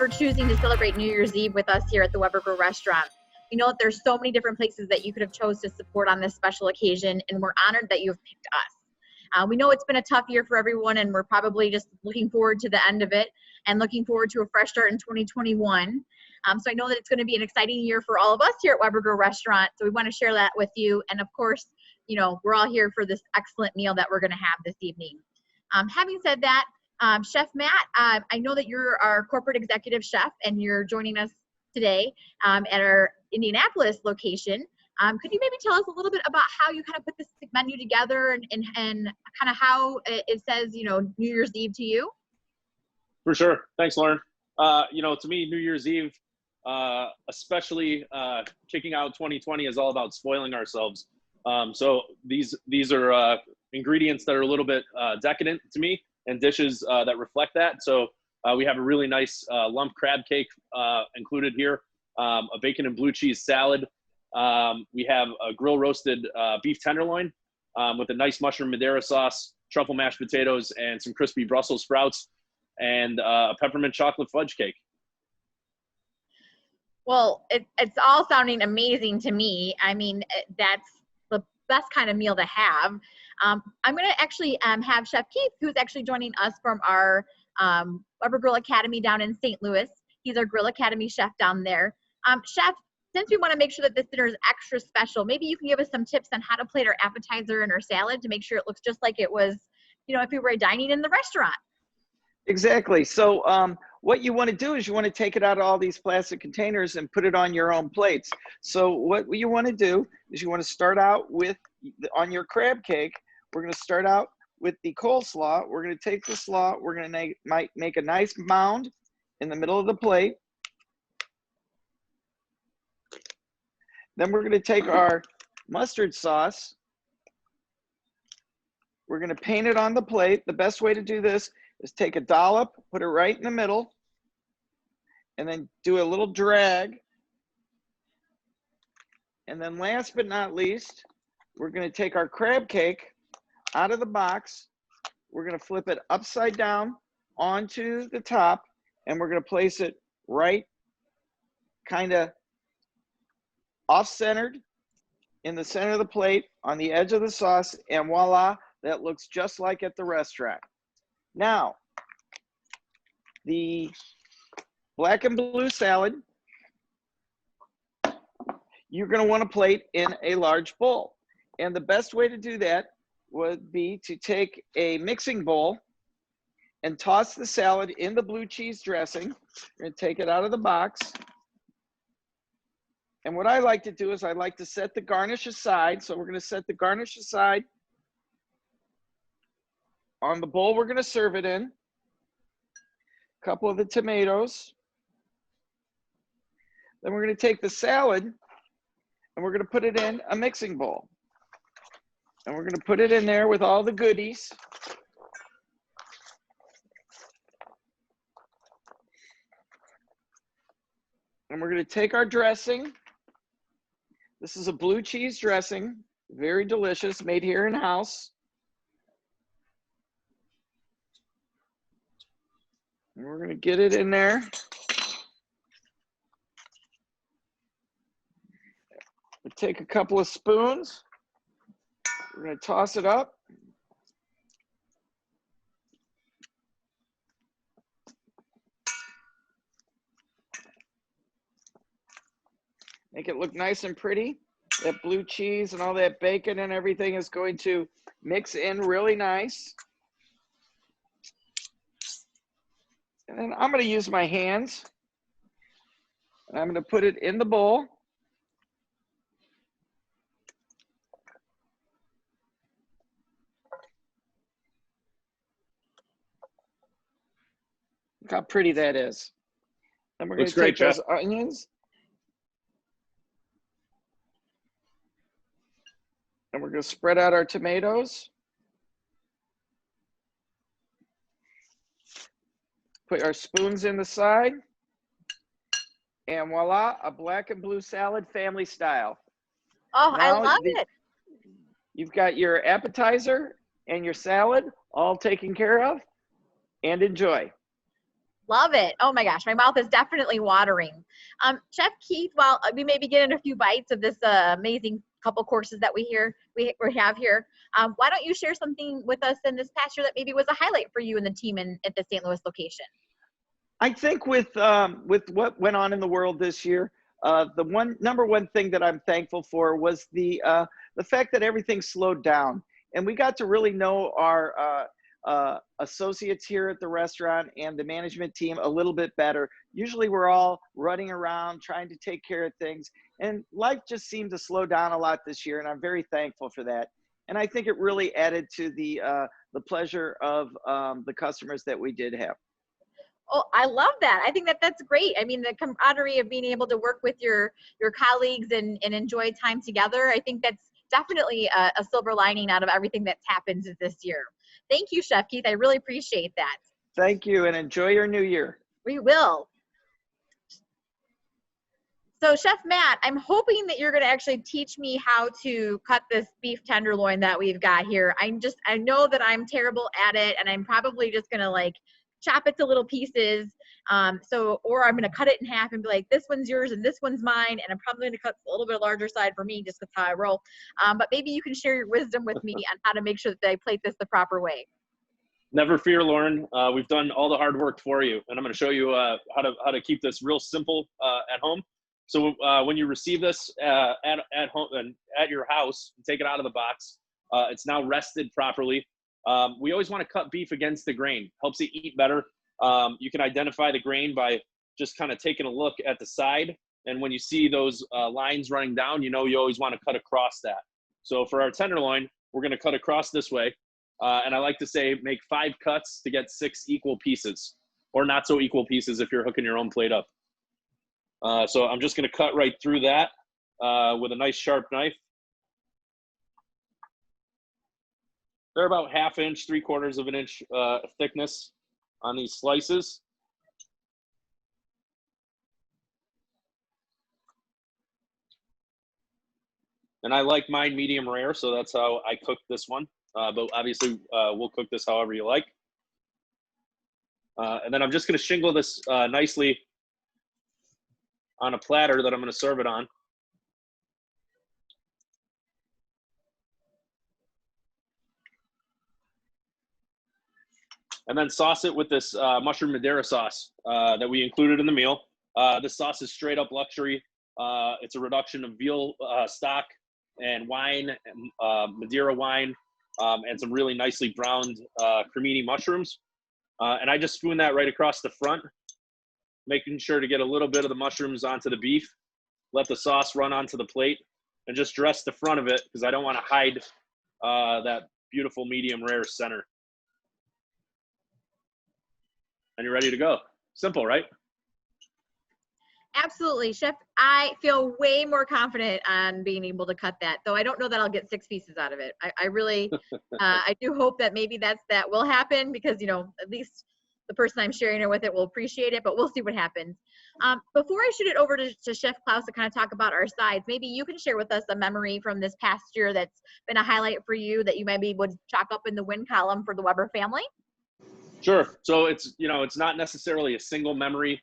for choosing to celebrate New Year's Eve with us here at the Weber Grill Restaurant. We know that there's so many different places that you could have chose to support on this special occasion, and we're honored that you have picked us. We know it's been a tough year for everyone, and we're probably just looking forward to the end of it and looking forward to a fresh start in 2021. So I know that it's going to be an exciting year for all of us here at Weber Grill Restaurant, so we want to share that with you. And of course, you know, we're all here for this excellent meal that we're going to have this evening. Having said that, Chef Matt, I know that you're our corporate executive chef and you're joining us today at our Indianapolis location. Could you maybe tell us a little bit about how you kind of put this menu together and kind of how it says, you know, New Year's Eve to you? For sure. Thanks, Lauren. You know, to me, New Year's Eve, especially kicking out 2020, is all about spoiling ourselves. So these are ingredients that are a little bit decadent to me, and dishes that reflect that. So we have a really nice lump crab cake included here, a bacon and blue cheese salad. We have a grill roasted beef tenderloin with a nice mushroom Madeira sauce, truffle mashed potatoes, and some crispy Brussels sprouts, and a peppermint chocolate fudge cake. Well, it's all sounding amazing to me. I mean, that's the best kind of meal to have. I'm going to actually have Chef Keith, who's actually joining us from our Weber Grill Academy down in St. Louis. He's our Grill Academy chef down there. Chef, since we want to make sure that this dinner is extra special, maybe you can give us some tips on how to plate our appetizer and our salad to make sure it looks just like it was, you know, if we were dining in the restaurant. Exactly. So what you want to do is you want to take it out of all these plastic containers and put it on your own plates. So what you want to do is you want to start out with, on your crab cake, we're going to start out with the coleslaw. We're going to take the slaw, we're going to make a nice mound in the middle of the plate. Then we're going to take our mustard sauce. We're going to paint it on the plate. The best way to do this is take a dollop, put it right in the middle, and then do a little drag. And then last but not least, we're going to take our crab cake out of the box. We're going to flip it upside down onto the top, and we're going to place it right kind of off-centered in the center of the plate on the edge of the sauce, and voila, that looks just like at the restaurant. Now, the black and blue salad, you're going to want to plate in a large bowl. And the best way to do that would be to take a mixing bowl and toss the salad in the blue cheese dressing. You're going to take it out of the box. And what I like to do is I like to set the garnish aside. So we're going to set the garnish aside on the bowl we're going to serve it in. A couple of the tomatoes. Then we're going to take the salad and we're going to put it in a mixing bowl. And we're going to put it in there with all the goodies. And we're going to take our dressing. This is a blue cheese dressing, very delicious, made here in-house. And we're going to get it in there. We'll take a couple of spoons. We're going to toss it up. Make it look nice and pretty. That blue cheese and all that bacon and everything is going to mix in really nice. And then I'm going to use my hands. And I'm going to put it in the bowl. Look how pretty that is. And we're going to take those onions. And we're going to spread out our tomatoes. Put our spoons in the side. And voila, a black and blue salad, family style. Oh, now, I love it. You've got your appetizer and your salad all taken care of, and enjoy. Love it. Oh my gosh, my mouth is definitely watering. Chef Keith, while we may be getting a few bites of this amazing couple courses that we have here, why don't you share something with us in this past year that maybe was a highlight for you and the team at the St. Louis location? I think with what went on in the world this year, the number one thing that I'm thankful for was the fact that everything slowed down, and we got to really know our associates here at the restaurant and the management team a little bit better. Usually we're all running around trying to take care of things, and life just seemed to slow down a lot this year, and I'm very thankful for that. And I think it really added to the pleasure of the customers that we did have. Oh, I love that. I think that that's great. I mean, the camaraderie of being able to work with your colleagues and enjoy time together. I think that's definitely a silver lining out of everything that's happened this year. Thank you, Chef Keith. I really appreciate that. Thank you, and enjoy your new year. We will. So Chef Matt, I'm hoping that you're going to actually teach me how to cut this beef tenderloin that we've got here. I know that I'm terrible at it, and I'm probably just going to like chop it to little pieces. Or I'm going to cut it in half and be like, this one's yours and this one's mine. And I'm probably going to cut a little bit larger side for me, just that's how I roll. But maybe you can share your wisdom with me on how to make sure that I plate this the proper way. Never fear, Lauren. We've done all the hard work for you, and I'm going to show you how to keep this real simple at home. So when you receive this at home and at your house, take it out of the box. It's now rested properly. We always want to cut beef against the grain. Helps it eat better. You can identify the grain by just kind of taking a look at the side. And when you see those lines running down, you know you always want to cut across that. So for our tenderloin, we're going to cut across this way. And I like to say make 5 cuts to get 6 equal pieces, or not so equal pieces if you're hooking your own plate up. So I'm just going to cut right through that with a nice sharp knife. They're about 1/2 inch, 3/4 of an inch thickness on these slices. And I like mine medium rare, so that's how I cook this one. But obviously, we'll cook this however you like. And then I'm just going to shingle this nicely on a platter that I'm going to serve it on. And then sauce it with this mushroom Madeira sauce that we included in the meal. This sauce is straight up luxury. It's a reduction of veal stock and wine, Madeira wine, and some really nicely browned cremini mushrooms. And I just spoon that right across the front, making sure to get a little bit of the mushrooms onto the beef. Let the sauce run onto the plate, and just dress the front of it because I don't want to hide that beautiful medium rare center. And you're ready to go. Simple, right? Absolutely, Chef. I feel way more confident on being able to cut that, though I don't know that I'll get 6 pieces out of it. I really, I do hope that maybe that will happen because, you know, at least the person I'm sharing it with will appreciate it, but we'll see what happens. Before I shoot it over to Chef Klaus to kind of talk about our sides, maybe you can share with us a memory from this past year that's been a highlight for you that you maybe would chalk up in the win column for the Weber family. Sure. So it's, you know, it's not necessarily a single memory.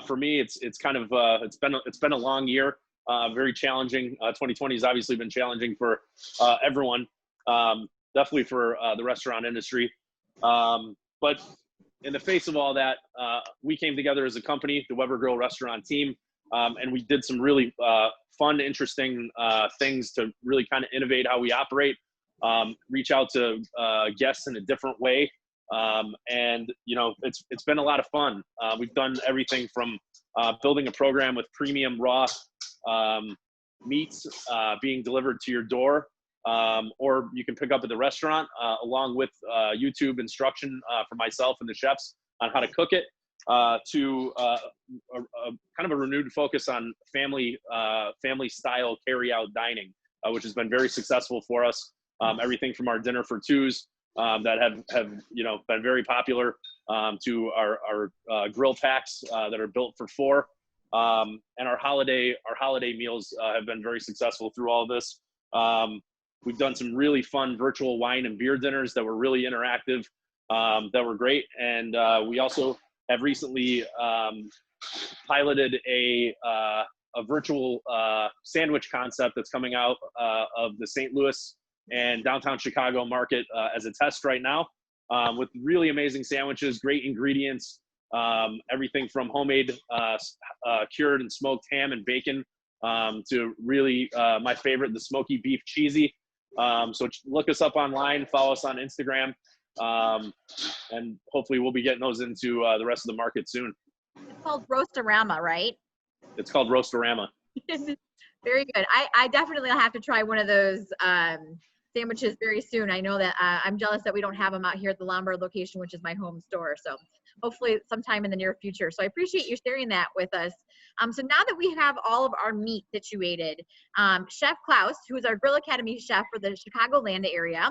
For me, it's kind of it's been a long year, very challenging. 2020 has obviously been challenging for everyone, definitely for the restaurant industry. But in the face of all that, we came together as a company, the Weber Grill restaurant team, and we did some really fun, interesting things to really kind of innovate how we operate, reach out to guests in a different way. And you know, it's been a lot of fun. We've done everything from building a program with premium raw meats being delivered to your door, or you can pick up at the restaurant, along with YouTube instruction for myself and the chefs on how to cook it, to a kind of a renewed focus on family style carry out dining, which has been very successful for us. Everything from our dinner for twos that have you know been very popular, to our grill packs that are built for 4, and our holiday meals have been very successful through all of this. We've done some really fun virtual wine and beer dinners that were really interactive, that were great, and we also have recently piloted a virtual sandwich concept that's coming out of the St. Louis and downtown Chicago market as a test right now, with really amazing sandwiches, great ingredients, everything from homemade cured and smoked ham and bacon to really my favorite, the smoky beef cheesy. So look us up online, follow us on Instagram, and hopefully we'll be getting those into the rest of the market soon. It's called Roastorama, right? It's called Roastorama. Very good. I definitely will have to try one of those sandwiches very soon. I know that I'm jealous that we don't have them out here at the Lombard location, which is my home store. So hopefully sometime in the near future. So I appreciate you sharing that with us. So now that we have all of our meat situated, Chef Klaus, who is our Grill Academy chef for the Chicagoland area,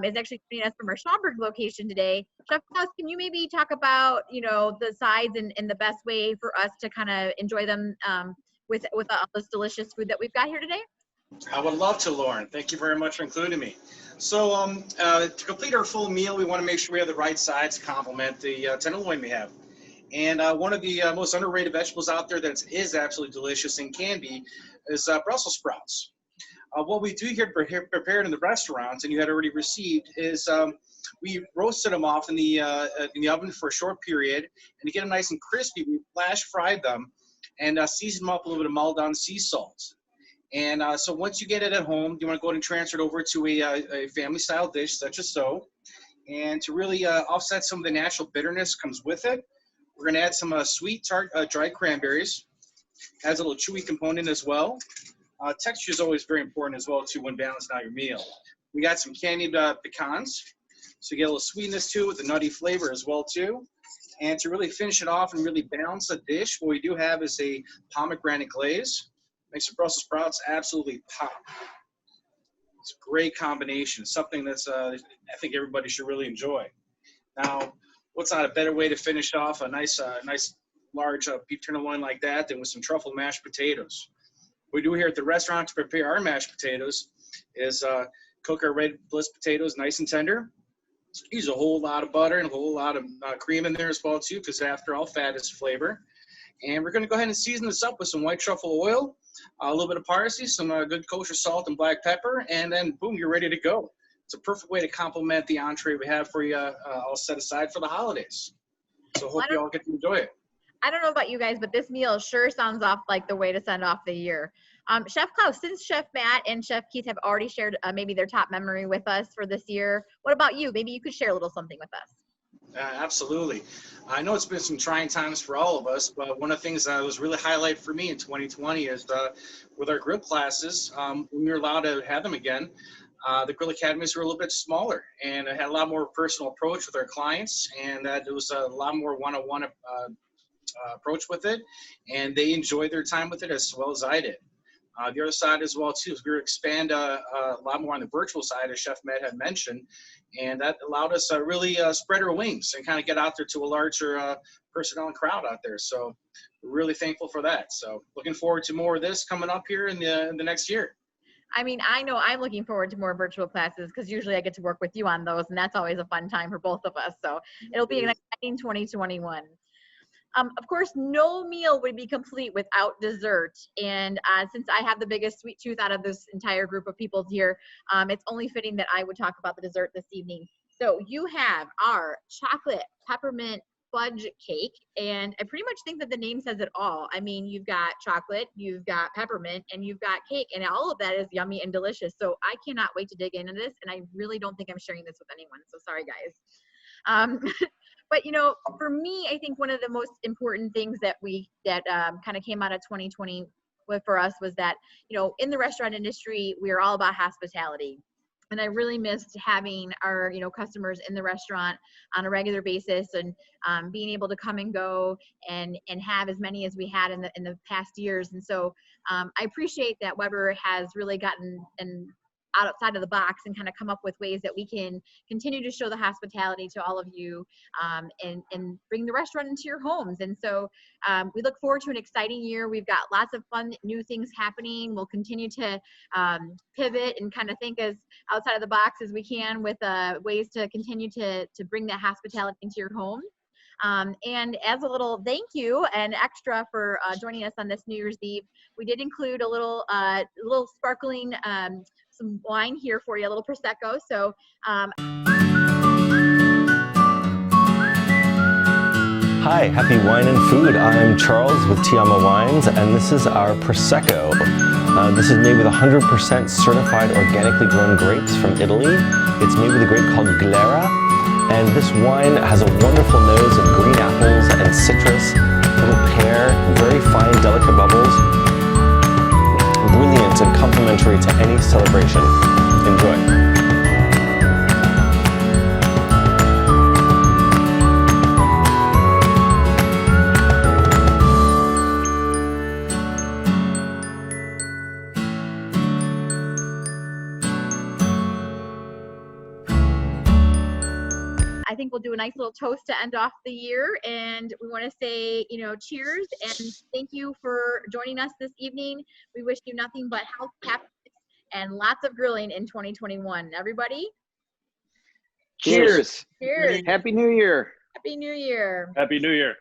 is actually joining us from our Schaumburg location today. Chef Klaus, can you maybe talk about, the sides and the best way for us to kind of enjoy them with all this delicious food that we've got here today? I would love to, Lauren. Thank you very much for including me. So to complete our full meal, we want to make sure we have the right sides to complement the tenderloin we have. And one of the most underrated vegetables out there that is absolutely delicious and can be is Brussels sprouts. What we do here prepared in the restaurants, and you had already received, is we roasted them off in the oven for a short period, and to get them nice and crispy, we flash fried them and season them up with a little bit of Maldon sea salt. And so once you get it at home, you want to go ahead and transfer it over to a family-style dish such as so. And to really offset some of the natural bitterness comes with it, we're going to add some sweet tart dried cranberries. Has a little chewy component as well. Texture is always very important as well too when balancing out your meal. We got some candied pecans, so you get a little sweetness to it with the nutty flavor as well too. And to really finish it off and really balance the dish, what we do have is a pomegranate glaze. Makes the Brussels sprouts absolutely pop. It's a great combination. Something that's I think everybody should really enjoy. Now, what's not a better way to finish off a nice large beef tenderloin like that than with some truffle mashed potatoes? What we do here at the restaurant to prepare our mashed potatoes is cook our red bliss potatoes nice and tender. Use a whole lot of butter and a whole lot of cream in there as well too, because after all, fat is flavor. And we're going to go ahead and season this up with some white truffle oil, a little bit of parsley, some good kosher salt and black pepper, and then boom, you're ready to go. It's a perfect way to complement the entree we have for you all set aside for the holidays. So hope you all get to enjoy it. I don't know about you guys, but this meal sure sounds off like the way to send off the year. Chef Klaus, since Chef Matt and Chef Keith have already shared maybe their top memory with us for this year, what about you? Maybe you could share a little something with us. Absolutely. I know it's been some trying times for all of us, but one of the things that was really highlight for me in 2020 is with our grill classes, when we were allowed to have them again, the Grill Academies were a little bit smaller, and it had a lot more personal approach with our clients, and that it was a lot more one-on-one approach with it, and they enjoyed their time with it as well as I did. The other side as well too is we were expand a lot more on the virtual side, as Chef Matt had mentioned, and that allowed us to really spread our wings and kind of get out there to a larger personnel and crowd out there. So we're really thankful for that. So looking forward to more of this coming up here in the next year. I mean, I know I'm looking forward to more virtual classes because usually I get to work with you on those, and that's always a fun time for both of us. So it'll be an exciting 2021. Of course, no meal would be complete without dessert. And since I have the biggest sweet tooth out of this entire group of people here, it's only fitting that I would talk about the dessert this evening. So you have our chocolate peppermint fudge cake. And I pretty much think that the name says it all. I mean, you've got chocolate, you've got peppermint, and you've got cake. And all of that is yummy and delicious. So I cannot wait to dig into this. And I really don't think I'm sharing this with anyone. So sorry, guys. But, for me, I think one of the most important things that kind of came out of 2020 for us was that, in the restaurant industry, we are all about hospitality. And I really missed having our, customers in the restaurant on a regular basis and being able to come and go and have as many as we had in the past years. And so I appreciate that Weber has really gotten outside of the box and kind of come up with ways that we can continue to show the hospitality to all of you and bring the restaurant into your homes. And so we look forward to an exciting year. We've got lots of fun new things happening. We'll continue to pivot and kind of think as outside of the box as we can with ways to continue to bring that hospitality into your home. And as a little thank you and extra for joining us on this New Year's Eve, we did include a little sparkling some wine here for you, a little Prosecco. So Hi, happy wine and food. I'm Charles with Tiama Wines, and this is our Prosecco. This is made with 100% certified organically grown grapes from Italy. It's made with a grape called Glera, and this wine has a wonderful nose of green apples and citrus, little pear, very fine, delicate bubbles. Brilliant and complementary to any celebration. Enjoy. I think we'll do a nice little toast to end off the year, and we want to say, cheers and thank you for joining us this evening. We wish you nothing but health, happiness, and lots of grilling in 2021. Everybody, Cheers. cheers. Happy New Year. Happy New Year. Happy New Year.